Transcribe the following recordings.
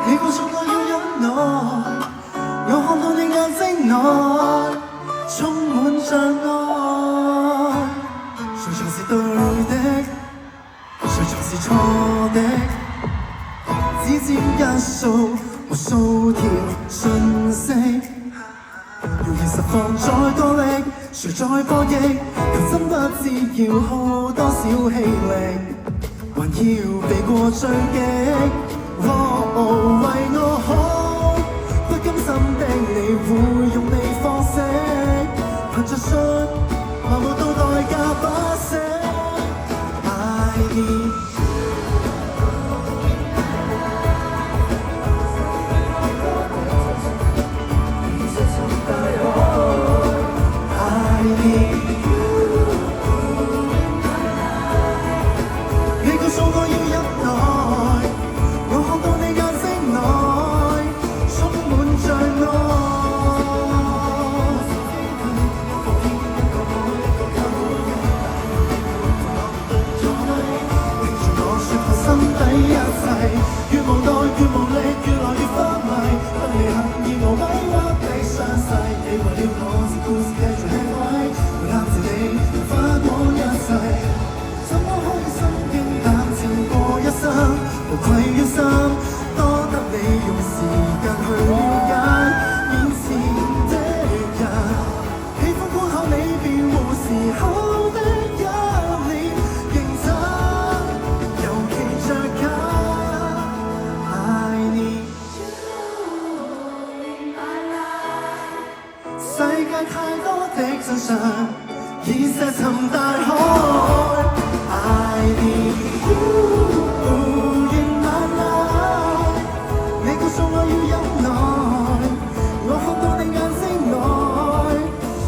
你告訴我要忍耐，我看到你眼睛內充滿障礙。誰才是對的，誰才是錯的？指尖一掃，無數條訊息，用現實放再多力，誰在博弈？求真不知要耗多少氣力，還要避過追擊。為我好，不甘心的你會用你方式，憑着信，盲目到代價不惜。愛你。越無奈越無力，越來越昏迷。當你恨意我委屈你傷勢，你為了我這故事繼續吃虧，會攬着你花光一世，怎麼可以心驚膽戰過一生？無愧於心，多得你用時間去了解面前的人，喜歡觀看你變換時候的一臉認真，尤其着緊。世界太多的真相，已石沉大海。I need you in my life， 你告訴我要忍耐，我看到你眼睛內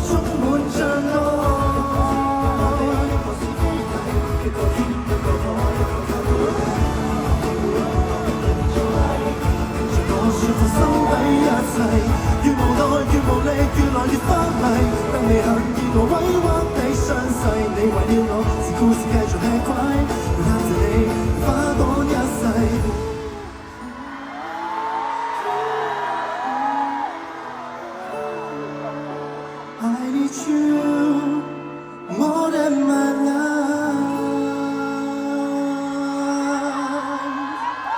充滿障礙。我說服心底一切，越無奈越無力，越來越昏迷。當你恨意我委屈你傷勢，你為了